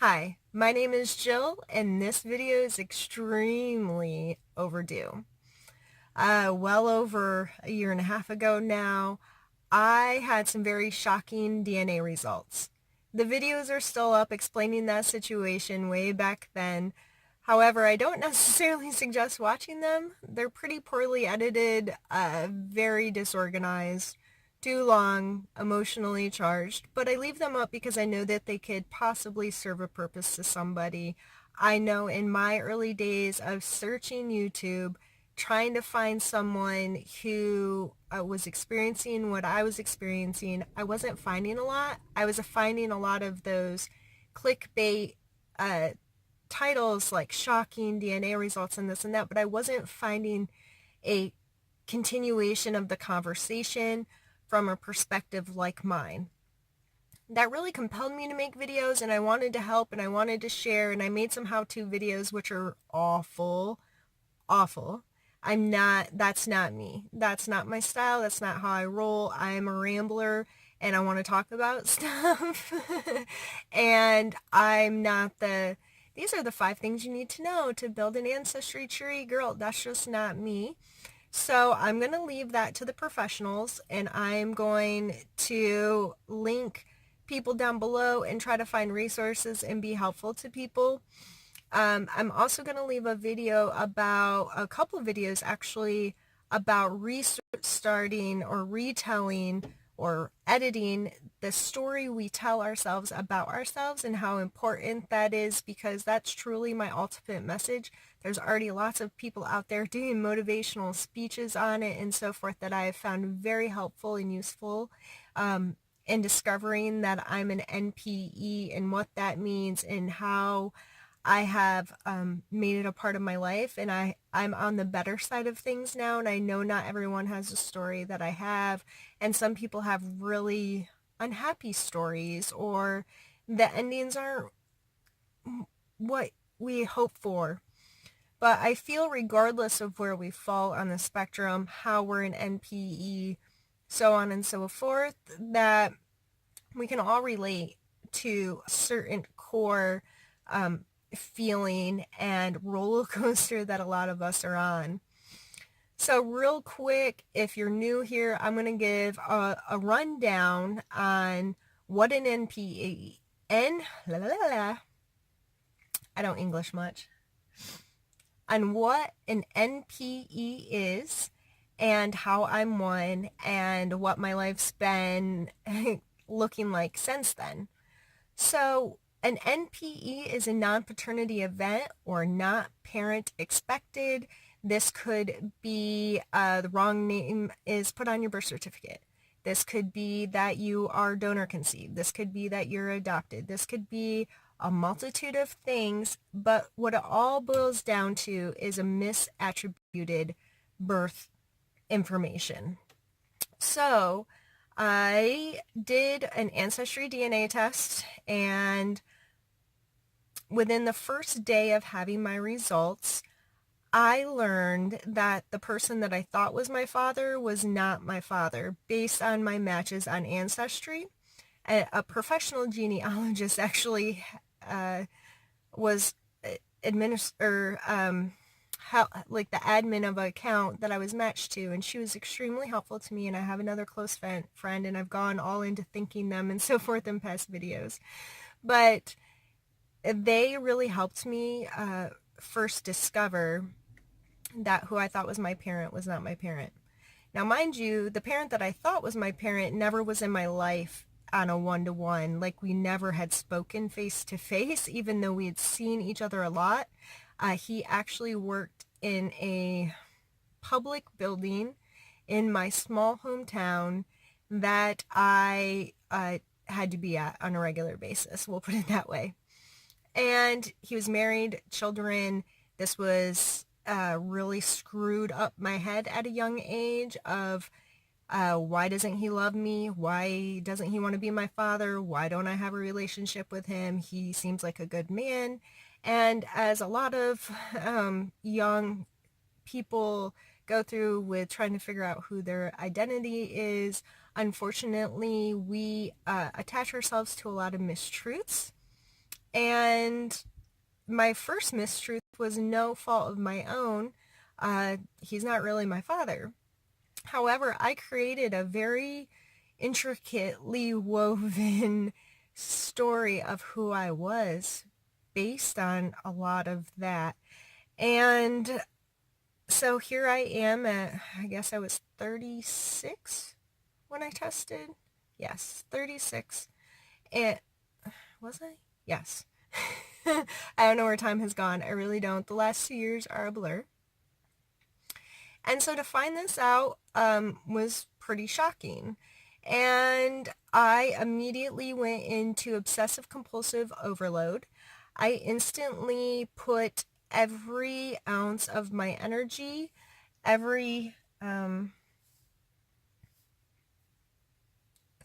Hi, my name is Jill, and this video is extremely overdue. Well over a year and a half ago now, I had some very shocking DNA results. The videos are still up explaining that situation way back then. However, I don't necessarily suggest watching them. They're pretty poorly edited, very disorganized, too long, emotionally charged, but I leave them up because I know that they could possibly serve a purpose to somebody. I know in my early days of searching YouTube, trying to find someone who was experiencing what I was experiencing, I wasn't finding a lot. I was finding a lot of those clickbait uh, titles like shocking DNA results and this and that, but I wasn't finding a continuation of the conversation from a perspective like mine. That really compelled me to make videos, and I wanted to help and I wanted to share, and I made some how-to videos which are awful, awful. That's not me. That's not my style. That's not how I roll. I am a rambler and I want to talk about stuff. And these are the 5 things you need to know to build an ancestry tree. Girl, that's just not me. So I'm going to leave that to the professionals, and I'm going to link people down below and try to find resources and be helpful to people. I'm also going to leave a couple of videos actually, about restarting or retelling or editing the story we tell ourselves about ourselves and how important that is, because that's truly my ultimate message. There's already lots of people out there doing motivational speeches on it and so forth that I have found very helpful and useful in discovering that I'm an NPE and what that means and how I have made it a part of my life, and I'm on the better side of things now, and I know not everyone has a story that I have, and some people have really unhappy stories, or the endings aren't what we hope for. But I feel regardless of where we fall on the spectrum, how we're an NPE, so on and so forth, that we can all relate to a certain core feeling and roller coaster that a lot of us are on. So real quick, if you're new here, I'm going to give a rundown on what an NPE, I don't English much, on what an NPE is and how I'm one and what my life's been looking like since then. So an NPE is a non-paternity event or not parent expected. This could be the wrong name is put on your birth certificate. This could be that you are donor conceived. This could be that you're adopted. This could be a multitude of things, but what it all boils down to is a misattributed birth information. So I did an ancestry DNA test, and within the first day of having my results, I learned that the person that I thought was my father was not my father based on my matches on Ancestry. A professional genealogist actually was administer like the admin of an account that I was matched to, and she was extremely helpful to me, and I have another close friend, and I've gone all into thanking them and so forth in past videos. But they really helped me first discover that who I thought was my parent was not my parent. Now, mind you, the parent that I thought was my parent never was in my life on a one-to-one. Like, we never had spoken face-to-face, even though we had seen each other a lot. He actually worked in a public building in my small hometown that I had to be at on a regular basis. We'll put it that way. And he was married, children. This was really screwed up my head at a young age of why doesn't he love me? Why doesn't he want to be my father? Why don't I have a relationship with him? He seems like a good man. And as a lot of young people go through with trying to figure out who their identity is, unfortunately, we attach ourselves to a lot of mistruths. And my first mistruth was no fault of my own. He's not really my father. However, I created a very intricately woven story of who I was based on a lot of that. And so here I am at, I guess I was 36 when I tested. Yes, 36. And was I? Yes. I don't know where time has gone. I really don't. The last 2 years are a blur. And so to find this out was pretty shocking. And I immediately went into obsessive compulsive overload. I instantly put every ounce of my energy, every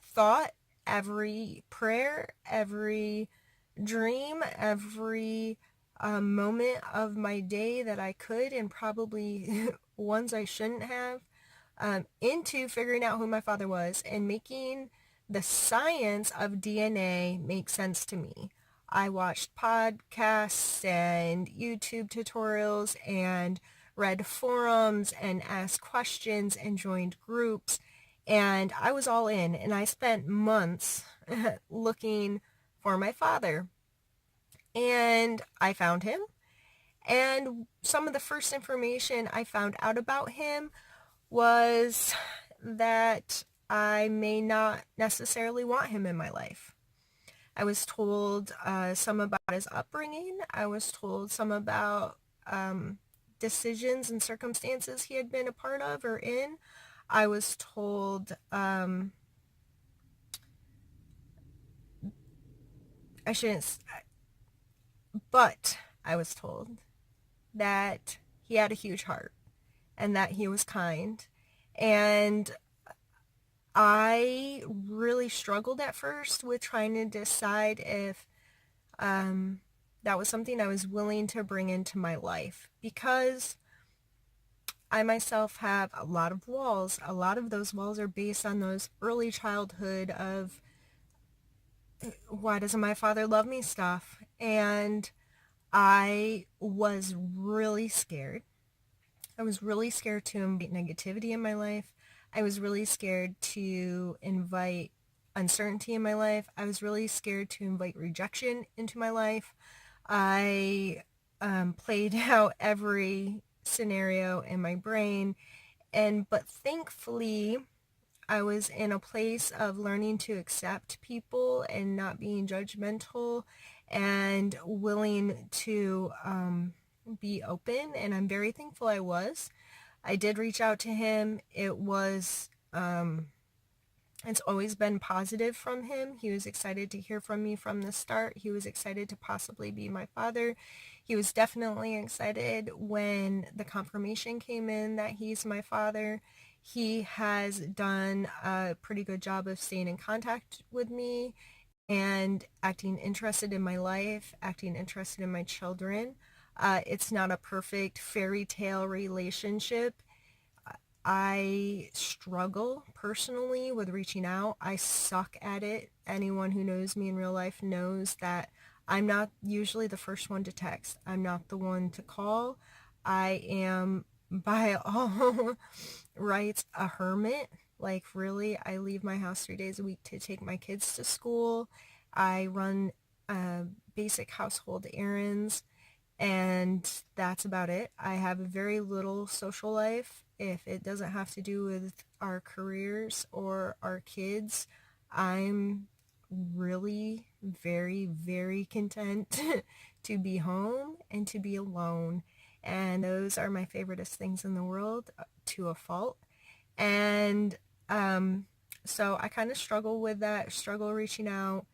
thought, every prayer, every dream, every moment of my day that I could, and probably ones I shouldn't have, into figuring out who my father was and making the science of DNA make sense to me. I watched podcasts and YouTube tutorials and read forums and asked questions and joined groups, and I was all in, and I spent months looking for my father. And I found him, and some of the first information I found out about him was that I may not necessarily want him in my life. I was told some about his upbringing. I was told some about decisions and circumstances he had been a part of or in. I was told, I shouldn't, but I was told that he had a huge heart and that he was kind. And I really struggled at first with trying to decide if that was something I was willing to bring into my life, because I myself have a lot of walls. A lot of those walls are based on those early childhood of why doesn't my father love me stuff. And I was really scared. I was really scared to invite negativity in my life. I was really scared to invite uncertainty in my life. I was really scared to invite rejection into my life. I played out every scenario in my brain, but thankfully I was in a place of learning to accept people and not being judgmental and willing to be open, and I'm very thankful I was. I did reach out to him. It's always been positive from him. He was excited to hear from me from the start. He was excited to possibly be my father. He was definitely excited when the confirmation came in that he's my father. He has done a pretty good job of staying in contact with me and acting interested in my life, acting interested in my children. It's not a perfect fairy tale relationship. I struggle personally with reaching out. I suck at it. Anyone who knows me in real life knows that I'm not usually the first one to text. I'm not the one to call. I am, by all rights, a hermit. Like, really, I leave my house 3 days a week to take my kids to school. I run basic household errands, and that's about it. I have very little social life. If it doesn't have to do with our careers or our kids, I'm really very, very content to be home and to be alone. And those are my favoriteest things in the world, to a fault. And so I kind of struggle with that, struggle reaching out,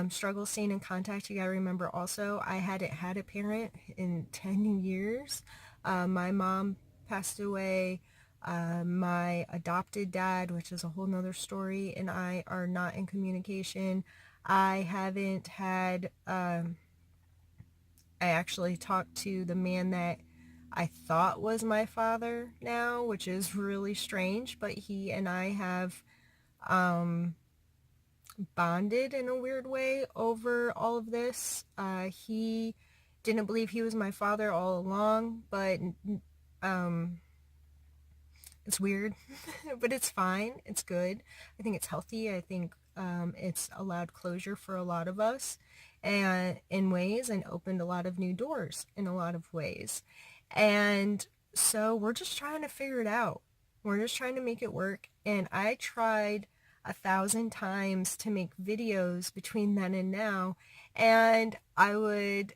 struggle staying in contact. You gotta remember also, I hadn't had a parent in 10 years. My mom passed away. My adopted dad, which is a whole nother story, and I are not in communication. I haven't had, I actually talked to the man that I thought was my father now, which is really strange, but he and I have bonded in a weird way over all of this. He didn't believe he was my father all along, but it's weird, but it's fine. It's good. I think it's healthy. I think it's allowed closure for a lot of us and in ways, and opened a lot of new doors in a lot of ways. And so we're just trying to figure it out. We're just trying to make it work. And I tried 1,000 times to make videos between then and now, and it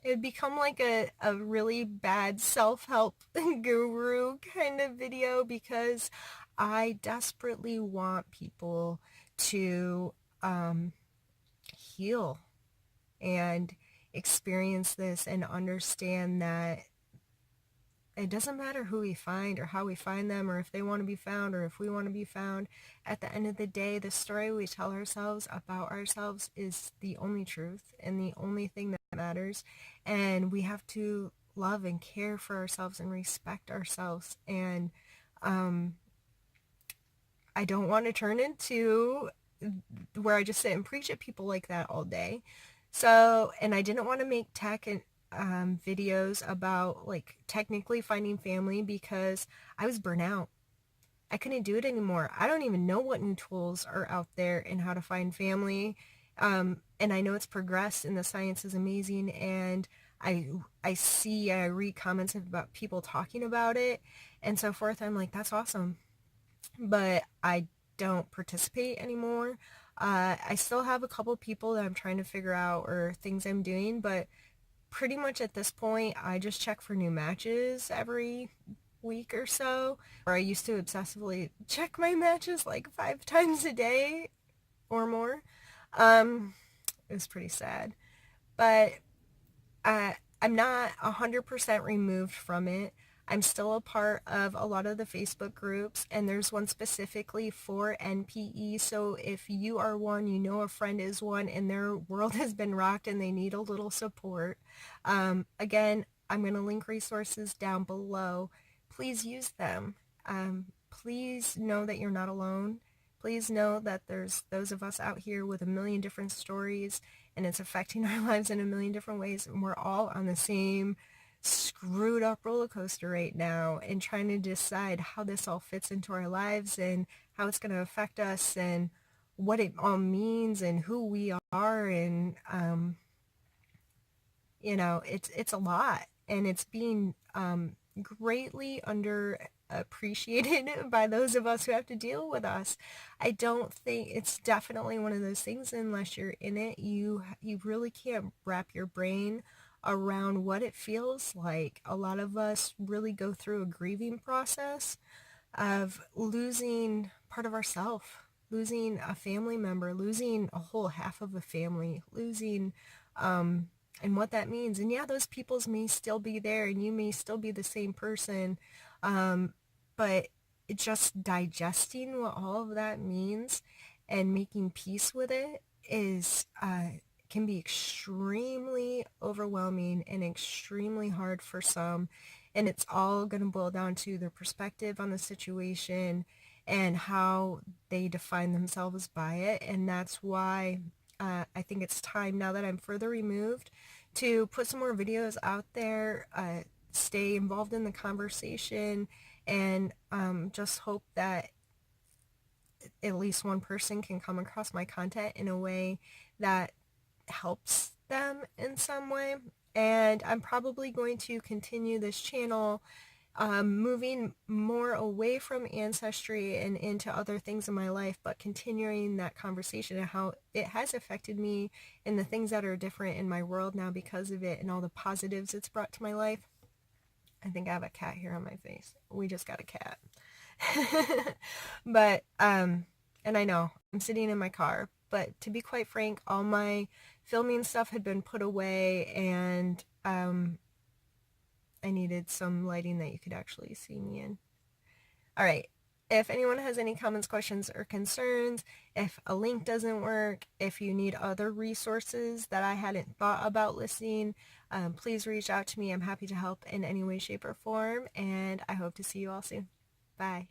would become like a really bad self-help guru kind of video, because I desperately want people to heal and experience this and understand that it doesn't matter who we find or how we find them, or if they want to be found or if we want to be found. At the end of the day, the story we tell ourselves about ourselves is the only truth and the only thing that matters. And we have to love and care for ourselves and respect ourselves. And I don't want to turn into where I just sit and preach at people like that all day. So, and I didn't want to make tech and videos about like technically finding family, because I was burnt out. I couldn't do it anymore. I don't even know what new tools are out there and how to find family. And I know it's progressed and the science is amazing, and I read comments about people talking about it and so forth. I'm like, that's awesome. But I don't participate anymore. I still have a couple people that I'm trying to figure out, or things I'm doing, but pretty much at this point, I just check for new matches every week or so. Or I used to obsessively check my matches like 5 times a day or more. It was pretty sad. But I'm not 100% removed from it. I'm still a part of a lot of the Facebook groups, and there's one specifically for NPE. So if you are one, you know a friend is one, and their world has been rocked and they need a little support. Again, I'm going to link resources down below. Please use them. Please know that you're not alone. Please know that there's those of us out here with a million different stories, and it's affecting our lives in a million different ways, and we're all on the same screwed up roller coaster right now, and trying to decide how this all fits into our lives and how it's going to affect us and what it all means and who we are. And it's a lot, and it's being greatly underappreciated by those of us who have to deal with us. I don't think it's definitely one of those things, unless you're in it, you really can't wrap your brain around what it feels like. A lot of us really go through a grieving process of losing part of ourselves, losing a family member, losing a whole half of a family, losing and what that means. And yeah, those peoples may still be there, and you may still be the same person, but just digesting what all of that means and making peace with it is can be extremely overwhelming and extremely hard for some. And it's all going to boil down to their perspective on the situation and how they define themselves by it. And that's why I think it's time, now that I'm further removed, to put some more videos out there, stay involved in the conversation, and just hope that at least one person can come across my content in a way that helps them in some way. And I'm probably going to continue this channel moving more away from ancestry and into other things in my life, but continuing that conversation and how it has affected me and the things that are different in my world now because of it, and all the positives it's brought to my life. I think I have a cat here on my face. We just got a cat. But and I know I'm sitting in my car, but to be quite frank, all my filming stuff had been put away, and I needed some lighting that you could actually see me in. All right. If anyone has any comments, questions, or concerns, if a link doesn't work, if you need other resources that I hadn't thought about listing, please reach out to me. I'm happy to help in any way, shape, or form, and I hope to see you all soon. Bye.